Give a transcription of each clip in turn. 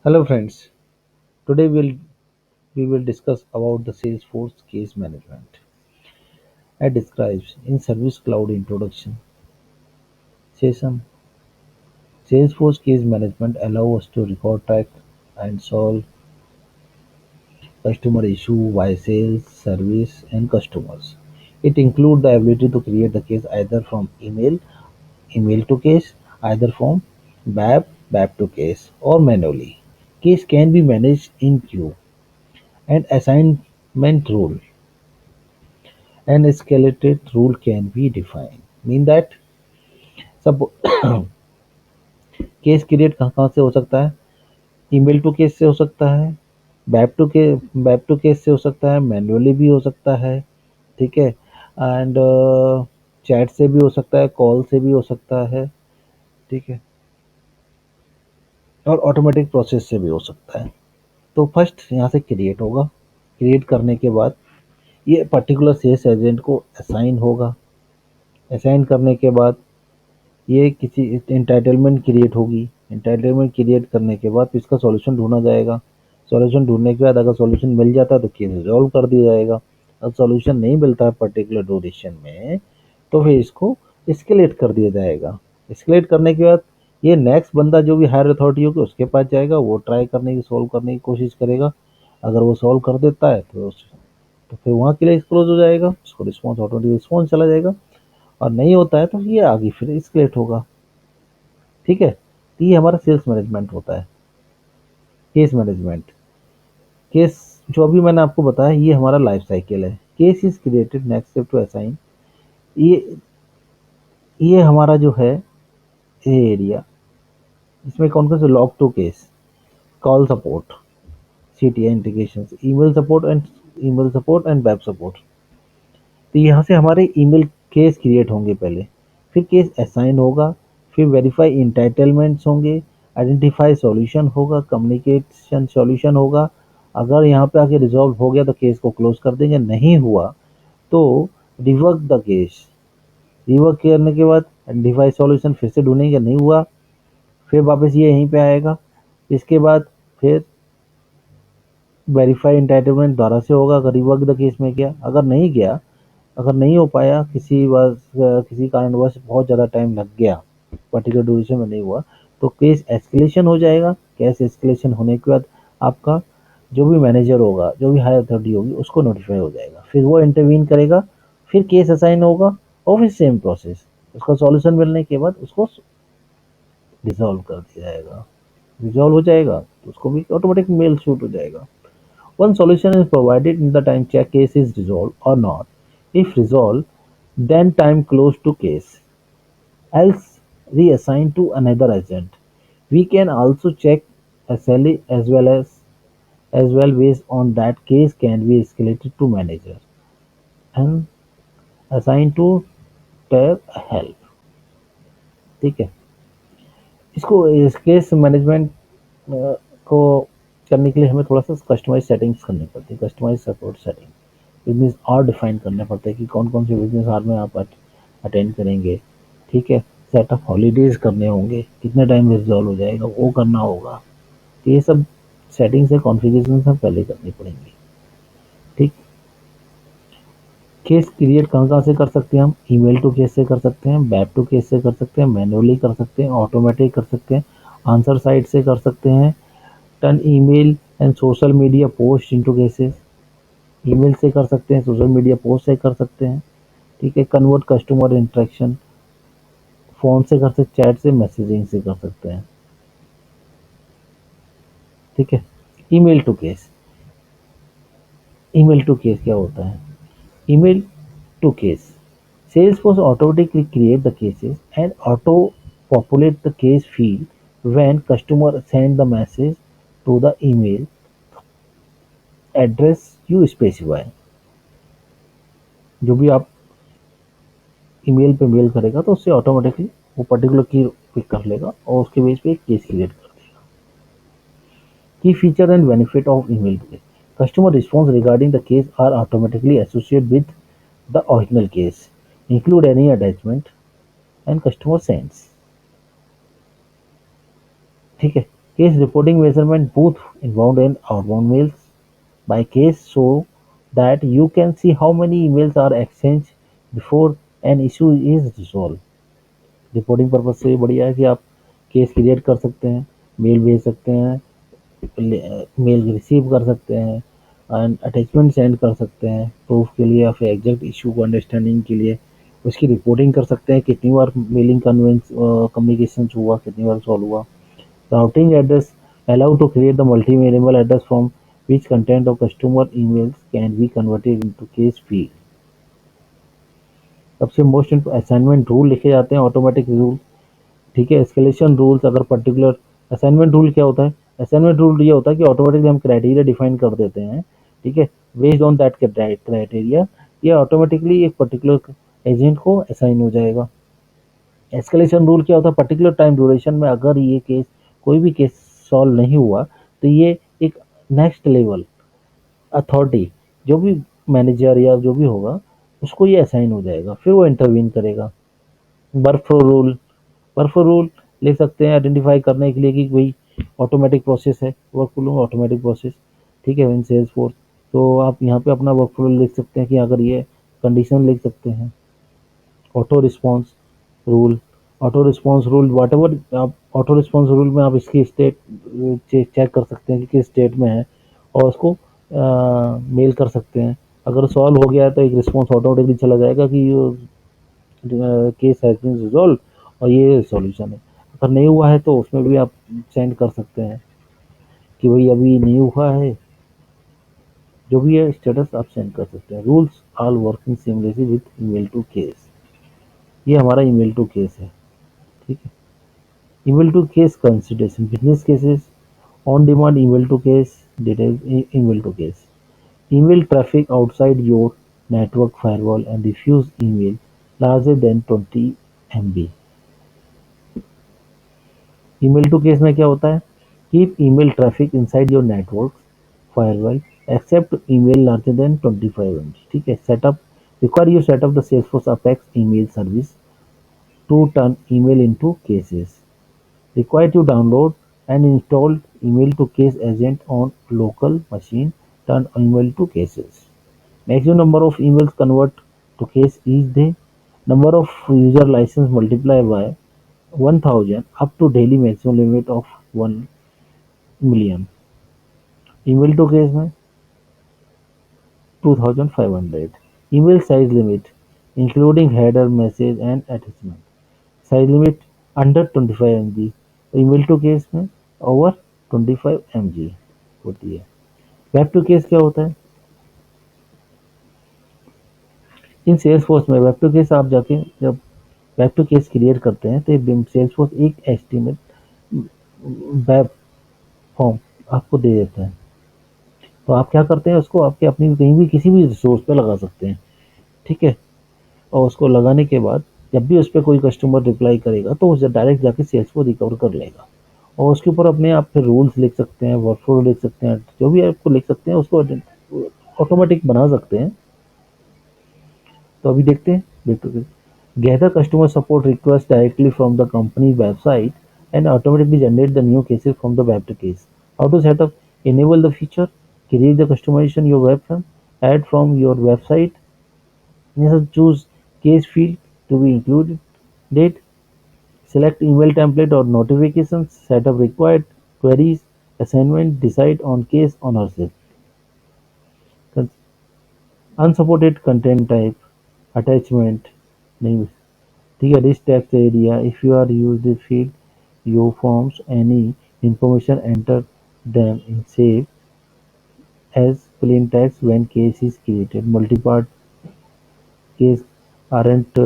Hello friends. Today we will discuss about the Salesforce case management. As describes in Service Cloud introduction session, Salesforce case management allows us to record, track, and solve customer issue via sales, service, and customers. It includes the ability to create the case either from email to case, either from BAP to case, or manually. Case can be managed in queue and assignment rule. An escalated rule can be defined. Mean that सब case create कहाँ कहाँ से हो सकता है? Email to case से हो सकता है, बैक टू केस से हो सकता है, मैन्युअली भी हो सकता है, ठीक है, एंड चैट से भी हो सकता है, कॉल से भी हो सकता है, ठीक है, और ऑटोमेटिक प्रोसेस से भी हो सकता है। तो फर्स्ट यहाँ से क्रिएट होगा। क्रिएट करने के बाद ये पर्टिकुलर सेल्स एजेंट को असाइन होगा। असाइन करने के बाद ये किसी एंटाइटलमेंट क्रिएट होगी। एंटाइटलमेंट क्रिएट करने के बाद इसका सॉल्यूशन ढूंढा जाएगा। सॉल्यूशन ढूंढने के बाद अगर सॉल्यूशन मिल जाता है तो केस रिजॉल्व कर दिया जाएगा। अगर सॉल्यूशन नहीं मिलता है पर्टिकुलर ड्यूरेशन में तो फिर इसको एस्केलेट कर दिया जाएगा। एस्केलेट करने के बाद ये नेक्स्ट बंदा जो भी हायर अथॉरिटी होगी उसके पास जाएगा, वो ट्राई करने की सॉल्व करने की कोशिश करेगा। अगर वो सॉल्व कर देता है तो फिर वहाँ के लिए क्लोज हो जाएगा, उसको रिस्पॉन्स ऑटोमेटिक रिस्पॉन्स चला जाएगा। और नहीं होता है तो ये आगे फिर एस्केलेट होगा। ठीक है, तो ये हमारा सेल्स मैनेजमेंट होता है। केस मैनेजमेंट, केस जो अभी मैंने आपको बताया ये हमारा लाइफ साइकिल है। Case is created, next step to assign. ये ये हमारा जो है ये एरिया, इसमें कौन कौन से log to case, call support, CTI integration, email support and web support. तो यहाँ से हमारे ईमेल केस क्रिएट होंगे पहले, फिर केस असाइन होगा, फिर वेरीफाई इंटाइटलमेंट्स होंगे, आइडेंटिफाई सॉल्यूशन होगा, कम्युनिकेशन सॉल्यूशन होगा। अगर यहाँ पे आके रिजॉल्व हो गया तो केस को क्लोज कर देंगे, नहीं हुआ तो रिवर्क द केस। रिवर्क करने के बाद आइडेंटिफाई सॉल्यूशन फिर से ढूंढेंगे, नहीं हुआ फिर वापस ये यहीं पे आएगा। इसके बाद फिर वेरीफाई इंटाइटलमेंट दोबारा से होगा अगर रिवर्क द केस में गया। अगर नहीं गया, अगर नहीं हो पाया, किसी कारणवश बहुत ज़्यादा टाइम लग गया, पर्टिकुलर ड्यूरेशन में नहीं हुआ, तो केस एस्केलेशन हो जाएगा। केस एस्केलेशन होने के बाद आपका जो भी मैनेजर होगा, जो भी हायर अथॉरिटी होगी, उसको नोटिफाई हो जाएगा, फिर वो इंटरवीन करेगा, फिर केस असाइन होगा और फिर सेम प्रोसेस, उसका सॉल्यूशन मिलने के बाद उसको रिजॉल्व कर दिया जाएगा। रिजॉल्व हो जाएगा तो उसको भी ऑटोमेटिक मेल शूट हो जाएगा। One solution is provided in the time check case is resolved or not. If resolved, then time close to case, else reassigned to another agent. We can also check SLA as well based on that case can be escalated to manager and assigned to tab help. ठीक है, इसको इस case management को करने के लिए हमें थोड़ा सा कस्टमाइज सेटिंग्स करनी पड़ती है। कस्टमाइज सपोर्ट सेटिंग, बिजनेस और डिफाइन करने पड़ते हैं कि कौन कौन से बिजनेस आवर में आप अटेंड करेंगे। ठीक है, सेट ऑफ हॉलीडेज करने होंगे, कितने टाइम में रिजॉल्व हो जाएगा वो करना होगा। तो ये सब सेटिंग्स है, कॉन्फ़िगरेशन सब पहले करनी पड़ेंगी। ठीक, केस क्रिएट कहाँ कहाँ से कर सकते हैं हम? ईमेल टू केस से कर सकते हैं, बैक टू केस से कर सकते हैं, मैनुअली कर सकते हैं, ऑटोमेटिक कर सकते हैं, आंसर साइड से कर सकते हैं, turn email and social media post into cases. Email से कर सकते हैं, सोशल मीडिया पोस्ट से कर सकते हैं। ठीक है, कन्वर्ट कस्टमर इंटरेक्शन, फ़ोन से कर सकते, चैट से, मैसेजिंग से कर सकते हैं। ठीक है, email to case. Email to case क्या होता है? Email to case, Salesforce automatically create the cases and auto populate the case field when customer send the message to the email address you specify। जो भी आप email पे mail करेगा तो उससे ऑटोमेटिकली वो पर्टिकुलर की पिक कर लेगा और उसके बेस पे एक केस क्रिएट कर देगा। Key feature and benefit of email to case. Customer response regarding the case are automatically associated with the original case, include any attachment and customer sends। ठीक है, Case reporting measurement both inbound and outbound mails by case so that you can see how many emails are exchanged before an issue is resolved. Reporting purpose से ये बढ़िया है कि आप case create कर सकते हैं, मेल भेज सकते हैं, मेल रिसीव कर सकते हैं एंड अटैचमेंट सेंड कर सकते हैं प्रूफ के लिए या फिर एग्जैक्ट इशू को अंडरस्टैंडिंग के लिए। उसकी रिपोर्टिंग कर सकते हैं कितनी बार मेलिंग कन्वेंस कम्युनिकेशन हुआ, कितनी बार सॉल्व हुआ। Routing address allow to create the multi-variable address from which content of customer emails can be converted into case field। सबसे मोस्ट असाइनमेंट रूल लिखे जाते हैं, ऑटोमेटिक रूल, ठीक है। एस्केलेशन रूल्स, अगर पर्टिकुलर असाइनमेंट रूल क्या होता है, असाइनमेंट रूल ये होता है कि ऑटोमेटिकली हम क्राइटेरिया डिफाइन कर देते हैं, ठीक है। बेस्ड ऑन दैट क्राइटेरिया ये ऑटोमेटिकली एक पर्टिकुलर एजेंट को असाइन हो जाएगा। एस्केलेशन रूल क्या होता है, पर्टिकुलर टाइम ड्यूरेशन में अगर ये केस कोई भी केस सॉल्व नहीं हुआ तो ये एक नेक्स्ट लेवल अथॉरिटी जो भी मैनेजर या जो भी होगा उसको ये असाइन हो जाएगा, फिर वो इंटरवीन करेगा। वर्कफ्लो रूल, वर्कफ्लो रूल लिख सकते हैं आइडेंटिफाई करने के लिए कि कोई ऑटोमेटिक प्रोसेस है, वर्कफ्लो ऑटोमेटिक प्रोसेस, ठीक है, इन सेल्स फोर्स। तो आप यहाँ पे अपना वर्कफ्लो लिख सकते हैं कि अगर ये कंडीशन लिख सकते हैं। Auto response rule, auto response rule whatever आप ऑटो रिस्पॉन्स रूल में आप इसकी स्टेट चेक कर सकते हैं कि किस स्टेट में है और उसको मेल कर सकते हैं। अगर सॉल्व हो गया है तो एक रिस्पॉन्स ऑटोमेटिकली चला जाएगा कि केस हैज बीन रिजॉल्व और ये सॉल्यूशन है। अगर नहीं हुआ है तो उसमें भी आप सेंड कर सकते हैं कि भाई अभी नहीं हुआ है, जो भी है स्टेटस आप सेंड कर सकते हैं। Rules all working seamlessly with email to case, ये हमारा ईमेल टू केस है, ठीक है। Email to case consideration, business cases, on demand email to case, detail email to case. Email traffic outside your network firewall and refuse email larger than 20 MB। Email to case में क्या होता है, keep email traffic inside your network firewall except email larger than 25 MB, ठीक है। Setup require you setup the Salesforce apex email service to turn email into cases. Required to download and install email to case agent on local machine, turn email to cases। Maximum number of emails convert to case each day, number of user license multiply by 1000 up to daily maximum limit of 1 million। email to case में 2500। email size limit including header message and attachment, size limit under 25 MB, email to case में over 25 MB होती है। Web to case क्या होता है, इन sales force में web to case आप जाके जब वेब टू केस क्रिएट करते हैं तो सेल्स फोर्स एक एस्टिमेट वेब फॉर्म आपको दे देता है। तो आप क्या करते हैं, उसको आपके अपनी कहीं भी किसी भी रिसोर्स पे लगा सकते हैं, ठीक है। और उसको लगाने के बाद जब भी उस पर कोई कस्टमर रिप्लाई करेगा तो उसे डायरेक्ट जाके सेल्स को रिकवर कर लेगा और उसके ऊपर अपने आप फिर रूल्स लिख सकते हैं, वर्कफ्लो लिख सकते हैं, जो भी आपको लिख सकते हैं उसको ऑटोमेटिक बना सकते हैं। तो अभी देखते हैं, gather customer support request directly from the company website and automatically generate the new cases from the web to case. How to setup, enable the feature, create the customization your web from, add from your website, choose case field to be included, date, select email template or notifications, set up required queries, assignment, decide on case ownership, unsupported content type, attachment नहीं, ठीक है। This text area, if you are used the field your forms any information enter them in save as plain text when case is created। Multi-part case aren't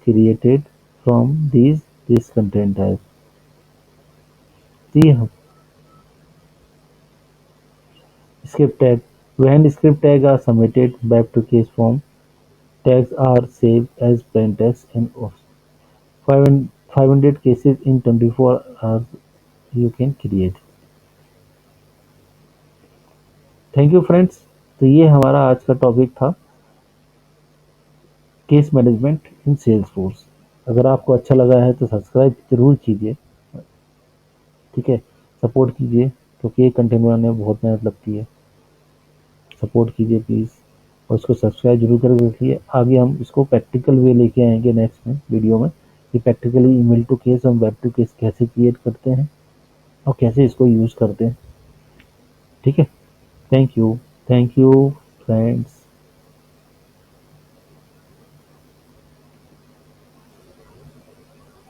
created from this content type। जी हाँ, script tag, when script tag are submitted back to case form, tags are saved as plain text and 500 cases in 24 hours you can create। Thank you friends. तो ये हमारा आज का topic था case management इन sales force. अगर आपको अच्छा लगा है तो सब्सक्राइब जरूर कीजिए, ठीक है। सपोर्ट कीजिए, क्योंकि ये कंटेंट बनाने में बहुत मेहनत लगती है। सपोर्ट कीजिए प्लीज़, और इसको सब्सक्राइब जरूर करके रखिए। आगे हम इसको प्रैक्टिकल वे लेके आएंगे नेक्स्ट में वीडियो में, कि प्रैक्टिकली ईमेल टू केस हम वेब टू केस कैसे क्रिएट करते हैं और कैसे इसको यूज़ करते हैं। ठीक है, थैंक यू फ्रेंड्स।